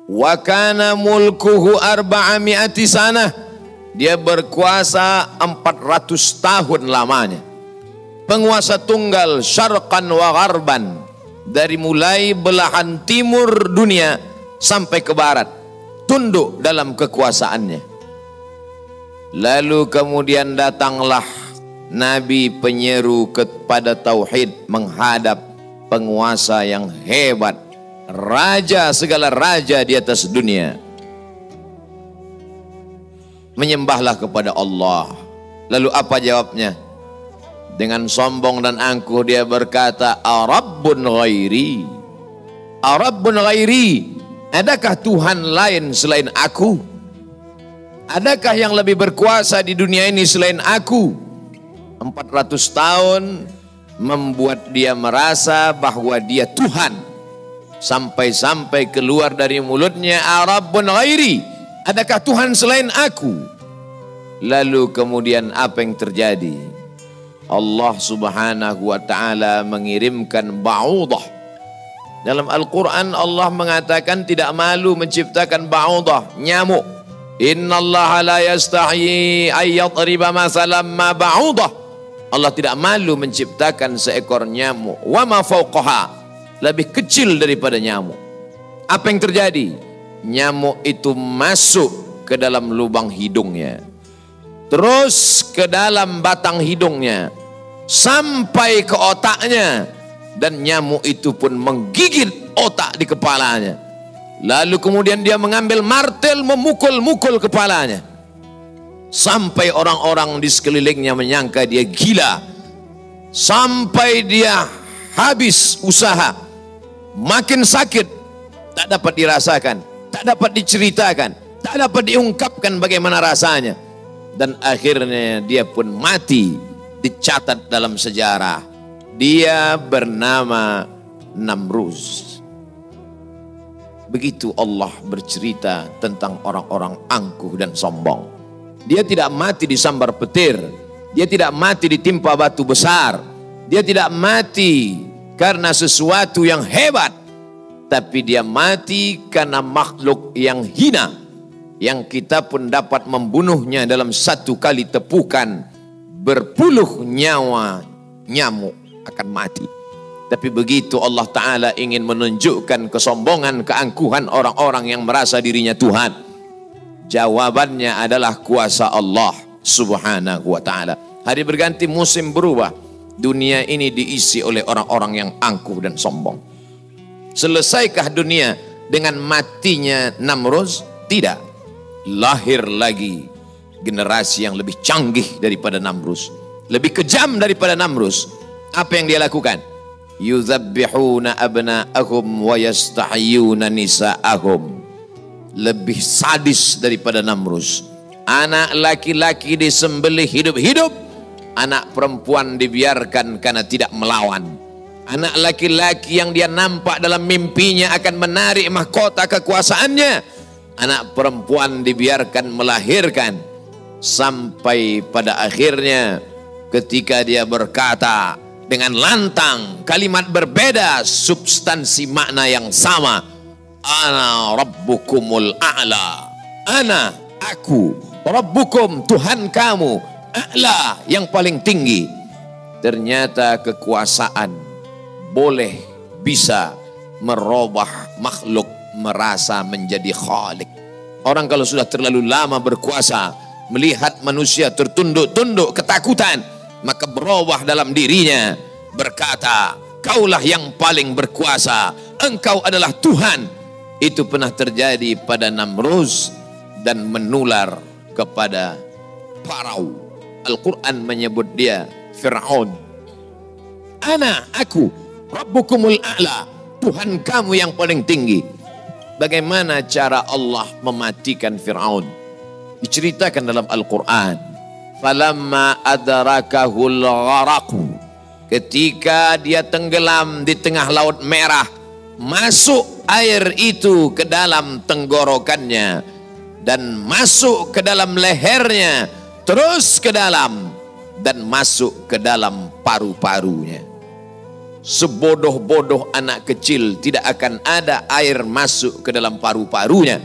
Wa kana mulkuhu 400 sanah. Dia berkuasa 400 tahun lamanya. Penguasa tunggal syarqan wa gharban. Dari mulai belahan timur dunia sampai ke barat. Tunduk dalam kekuasaannya. Lalu kemudian datanglah Nabi penyeru kepada tauhid menghadap penguasa yang hebat, raja segala raja di atas dunia. Menyembahlah kepada Allah. Lalu apa jawabnya? Dengan sombong dan angkuh dia berkata, Arabbun ghairi, Arabbun ghairi, adakah Tuhan lain selain aku? Adakah yang lebih berkuasa di dunia ini selain aku? 400 tahun membuat dia merasa bahwa dia Tuhan. Sampai-sampai keluar dari mulutnya, Arabbun ghairi, adakah Tuhan selain aku? Lalu kemudian apa yang terjadi? Allah subhanahu wa ta'ala mengirimkan ba'udah. Dalam Al-Quran Allah mengatakan tidak malu menciptakan ba'udah, nyamuk. Inna Allah la yastahi ayyadriba masalam ma ba'udah. Allah tidak malu menciptakan seekor nyamuk. Wa ma fauqaha, lebih kecil daripada nyamuk. Apa yang terjadi? Nyamuk itu masuk ke dalam lubang hidungnya, terus ke dalam batang hidungnya, sampai ke otaknya, dan nyamuk itu pun menggigit otak di kepalanya. Lalu kemudian dia mengambil martel memukul-mukul kepalanya, sampai orang-orang di sekelilingnya menyangka dia gila, sampai dia habis usaha, makin sakit, tak dapat dirasakan, tak dapat diceritakan, tak dapat diungkapkan bagaimana rasanya. Dan akhirnya dia pun mati, dicatat dalam sejarah. Dia bernama Namruz. Begitu Allah bercerita tentang orang-orang angkuh dan sombong. Dia tidak mati disambar petir, dia tidak mati ditimpa batu besar, dia tidak mati karena sesuatu yang hebat, tapi dia mati karena makhluk yang hina, yang kita pun dapat membunuhnya dalam satu kali tepukan. Berpuluh nyawa nyamuk akan mati. Tapi begitu Allah Ta'ala ingin menunjukkan kesombongan, keangkuhan orang-orang yang merasa dirinya Tuhan, jawabannya adalah kuasa Allah Subhanahu wa Ta'ala. Hari berganti, musim berubah, dunia ini diisi oleh orang-orang yang angkuh dan sombong. Selesaikah dunia dengan matinya Namruz? Tidak. Lahir lagi generasi yang lebih canggih daripada Namruz, lebih kejam daripada Namruz. Apa yang dia lakukan? Yuzabbihuna abna'ahum wa yastahyuna nisa'ahum. Lebih sadis daripada Namruz. Anak laki-laki disembelih hidup-hidup, anak perempuan dibiarkan karena tidak melawan. Anak laki-laki yang dia nampak dalam mimpinya akan menarik mahkota kekuasaannya, anak perempuan dibiarkan melahirkan. Sampai pada akhirnya ketika dia berkata dengan lantang, kalimat berbeda, substansi makna yang sama, ana rabbukumul a'la, ana, aku, rabbukum, Tuhan kamu, a'la, yang paling tinggi. Ternyata kekuasaan boleh bisa merubah makhluk merasa menjadi khalik. Orang kalau sudah terlalu lama berkuasa, melihat manusia tertunduk-tunduk ketakutan, maka berubah dalam dirinya, berkata, kaulah yang paling berkuasa, engkau adalah Tuhan. Itu pernah terjadi pada Namruz dan menular kepada Farao. Al-Quran menyebut dia Fir'aun. Ana, aku, Rabbukumul a'la, Tuhan kamu yang paling tinggi. Bagaimana cara Allah mematikan Fir'aun? Diceritakan dalam Al-Quran. Falamma adrakahul gharaqu, ketika dia tenggelam di tengah laut merah, masuk air itu ke dalam tenggorokannya dan masuk ke dalam lehernya, terus ke dalam dan masuk ke dalam paru-parunya. Sebodoh-bodoh anak kecil tidak akan ada air masuk ke dalam paru-parunya.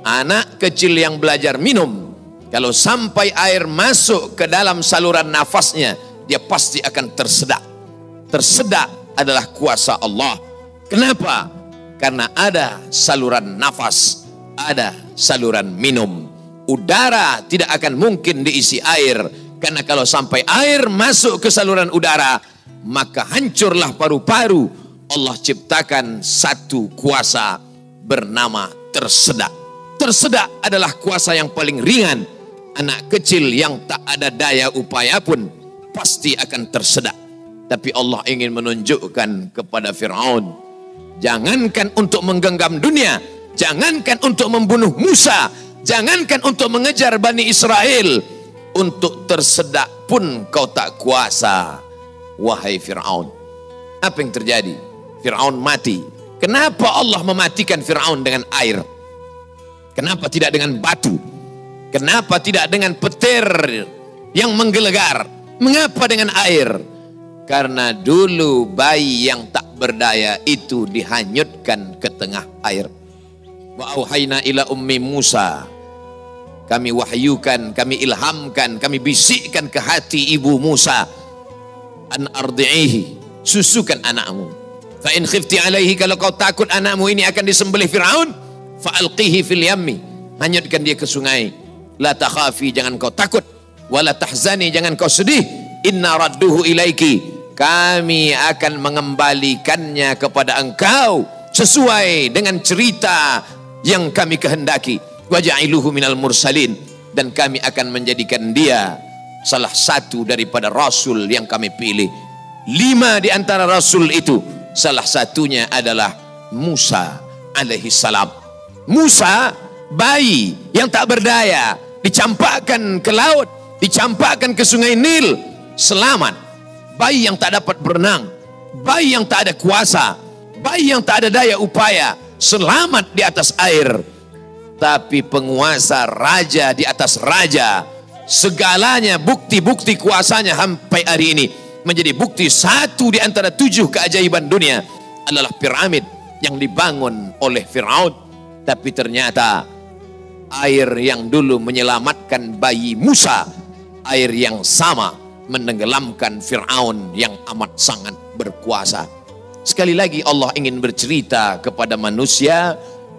Anak kecil yang belajar minum, kalau sampai air masuk ke dalam saluran nafasnya, dia pasti akan tersedak. Tersedak adalah kuasa Allah. Kenapa? Karena ada saluran nafas, ada saluran minum. Udara tidak akan mungkin diisi air, karena kalau sampai air masuk ke saluran udara, maka hancurlah paru-paru. Allah ciptakan satu kuasa bernama tersedak. Tersedak adalah kuasa yang paling ringan. Anak kecil yang tak ada daya upaya pun pasti akan tersedak. Tapi Allah ingin menunjukkan kepada Fir'aun, jangankan untuk menggenggam dunia, jangankan untuk membunuh Musa, jangankan untuk mengejar Bani Israel, untuk tersedak pun kau tak kuasa. Wahai Fir'aun, apa yang terjadi? Fir'aun mati. Kenapa Allah mematikan Fir'aun dengan air? Kenapa tidak dengan batu? Kenapa tidak dengan petir yang menggelegar? Mengapa dengan air? Karena dulu bayi yang tak berdaya itu dihanyutkan ke tengah air. Wa auhayna ila ummi Musa. Kami wahyukan, kami ilhamkan, kami bisikkan ke hati ibu Musa. An ardi'ihi, susukan anakmu. Fa in khifti alaihi, kalau kau takut anakmu ini akan disembelih Fir'aun, fa alqihi fil yammi, hanyutkan dia ke sungai. La takhafi, jangan kau takut. Wala tahzani, jangan kau sedih. Inna radduhu ilaiki, kami akan mengembalikannya kepada engkau sesuai dengan cerita yang kami kehendaki. Wajailuhu minal mursalin, dan kami akan menjadikan dia salah satu daripada rasul yang kami pilih. 5 di antara rasul itu, salah satunya adalah Musa alaihi salam. Musa, bayi yang tak berdaya, dicampakkan ke laut, dicampakkan ke sungai Nil, selamat. Bayi yang tak dapat berenang, bayi yang tak ada kuasa, bayi yang tak ada daya upaya, selamat di atas air. Tapi penguasa, raja di atas raja, segalanya bukti-bukti kuasanya sampai hari ini menjadi bukti. Satu di antara 7 keajaiban dunia adalah piramid yang dibangun oleh Fir'aun. Tapi ternyata air yang dulu menyelamatkan bayi Musa, air yang sama menenggelamkan Fir'aun yang amat sangat berkuasa. Sekali lagi Allah ingin bercerita kepada manusia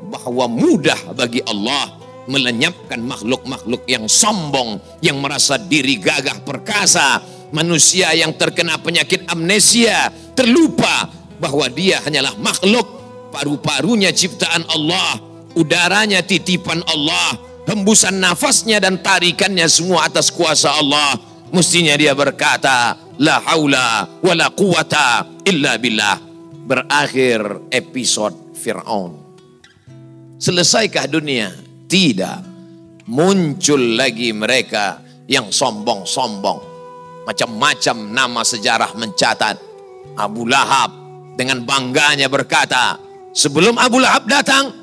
bahwa mudah bagi Allah melenyapkan makhluk-makhluk yang sombong, yang merasa diri gagah perkasa, manusia yang terkena penyakit amnesia, terlupa bahwa dia hanyalah makhluk, paru-parunya ciptaan Allah, udaranya titipan Allah, hembusan nafasnya dan tarikannya semua atas kuasa Allah. Mestinya dia berkata, la haula wa la quwata illa billah. Berakhir episode Fir'aun. Selesaikah dunia? Tidak. Muncul lagi mereka yang sombong-sombong. Macam-macam nama sejarah mencatat. Abu Lahab dengan bangganya berkata, sebelum Abu Lahab datang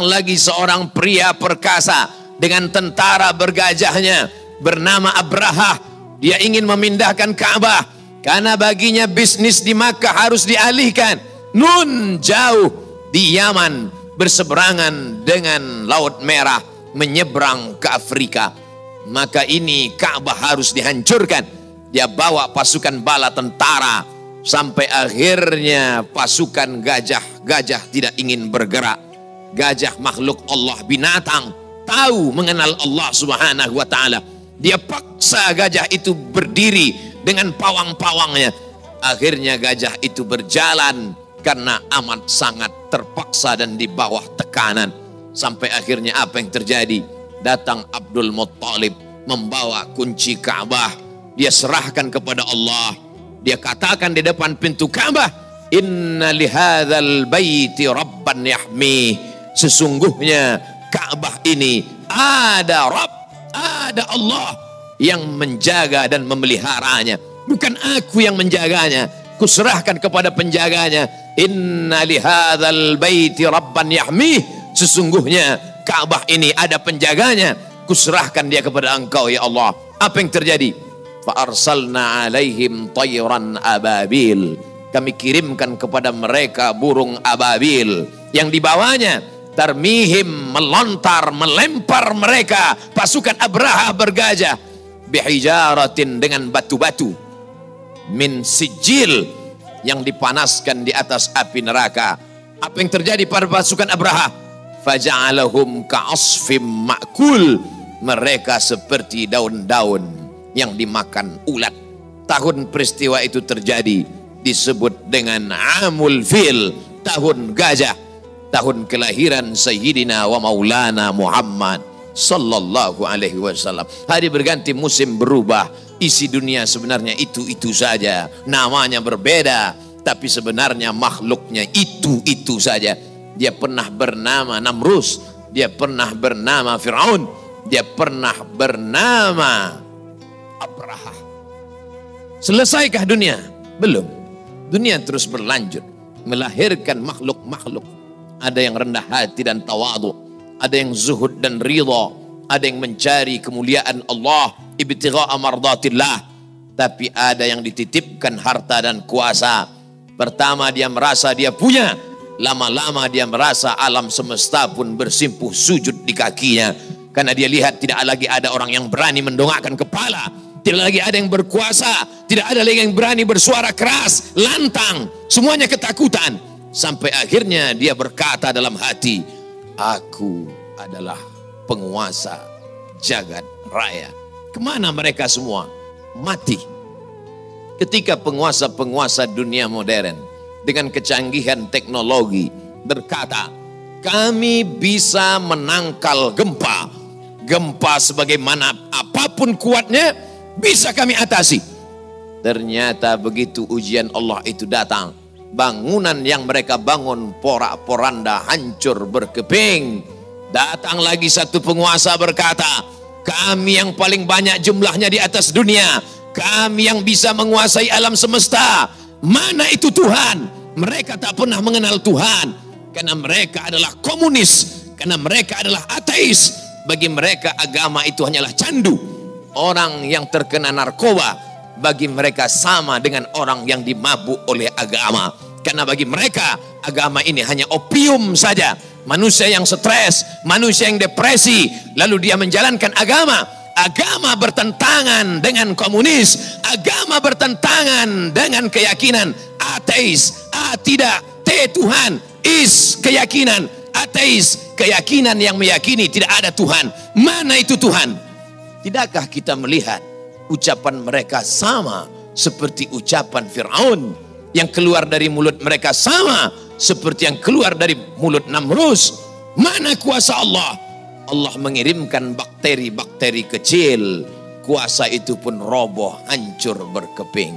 lagi seorang pria perkasa dengan tentara bergajahnya bernama Abrahah. Dia ingin memindahkan Ka'bah karena baginya bisnis di Makkah harus dialihkan. Nun, jauh di Yaman, berseberangan dengan Laut Merah, menyeberang ke Afrika. Maka ini Ka'bah harus dihancurkan. Dia bawa pasukan bala tentara, sampai akhirnya pasukan gajah tidak ingin bergerak. Gajah makhluk Allah, binatang, tahu mengenal Allah subhanahu wa ta'ala. Dia paksa gajah itu berdiri dengan pawang-pawangnya. Akhirnya gajah itu berjalan karena amat sangat terpaksa dan di bawah tekanan. Sampai akhirnya apa yang terjadi? Datang Abdul Muttalib membawa kunci Ka'bah. Dia serahkan kepada Allah. Dia katakan di depan pintu Ka'bah, inna lihadzal baiti rabban yahmi. Sesungguhnya Ka'bah ini ada Rabb, ada Allah yang menjaga dan memeliharanya. Bukan aku yang menjaganya, kuserahkan kepada penjaganya. Inna lihadzal baiti rabban yahmi. Sesungguhnya Ka'bah ini ada penjaganya, kuserahkan dia kepada engkau ya Allah. Apa yang terjadi? Fa arsalna alaihim tayran ababil. kami kirimkan kepada mereka burung ababil yang dibawanya tarmihim, melontar, melempar mereka pasukan Abraha bergajah bihijaratin, dengan batu-batu min sijil, yang dipanaskan di atas api neraka. Apa yang terjadi pada pasukan Abraha? Faja'alahum ka'asfim ma'kul, mereka seperti daun-daun yang dimakan ulat. Tahun peristiwa itu terjadi disebut dengan Amul Fil, tahun gajah, tahun kelahiran Sayyidina wa Maulana Muhammad sallallahu alaihi wasallam. Hari berganti, musim berubah, isi dunia sebenarnya itu-itu saja, namanya berbeda, tapi sebenarnya makhluknya itu-itu saja. Dia pernah bernama Namrus, dia pernah bernama Fir'aun, dia pernah bernama Abraha. Selesaikah dunia? Belum. Dunia terus berlanjut, melahirkan makhluk-makhluk. Ada yang rendah hati dan tawadu, ada yang zuhud dan ridha, ada yang mencari kemuliaan Allah, ibtigha'a mardatillah. Tapi ada yang dititipkan harta dan kuasa. Pertama dia merasa dia punya, lama-lama dia merasa alam semesta pun bersimpuh sujud di kakinya, karena dia lihat tidak lagi ada orang yang berani mendongakkan kepala, tidak lagi ada yang berkuasa, tidak ada lagi yang berani bersuara keras, lantang, semuanya ketakutan. Sampai akhirnya dia berkata dalam hati, aku adalah penguasa jagat raya. Kemana mereka semua? Mati. Ketika penguasa-penguasa dunia modern dengan kecanggihan teknologi berkata, kami bisa menangkal gempa. Gempa sebagaimana apapun kuatnya bisa kami atasi. Ternyata begitu ujian Allah itu datang, bangunan yang mereka bangun porak-poranda, hancur berkeping. Datang lagi satu penguasa berkata, kami yang paling banyak jumlahnya di atas dunia, kami yang bisa menguasai alam semesta. Mana itu Tuhan? Mereka tak pernah mengenal Tuhan, karena mereka adalah komunis, karena mereka adalah ateis. Bagi mereka agama itu hanyalah candu. Orang yang terkena narkoba bagi mereka sama dengan orang yang dimabuk oleh agama, karena bagi mereka agama ini hanya opium saja. Manusia yang stres, manusia yang depresi, lalu dia menjalankan agama. Agama bertentangan dengan komunis, agama bertentangan dengan keyakinan ateis. A tidak, T Tuhan, is keyakinan ateis, keyakinan yang meyakini tidak ada Tuhan. Mana itu Tuhan? Tidakkah kita melihat ucapan mereka sama seperti ucapan Fir'aun, yang keluar dari mulut mereka sama seperti yang keluar dari mulut Namrus? Mana kuasa Allah? Allah mengirimkan bakteri-bakteri kecil, kuasa itu pun roboh, hancur berkeping.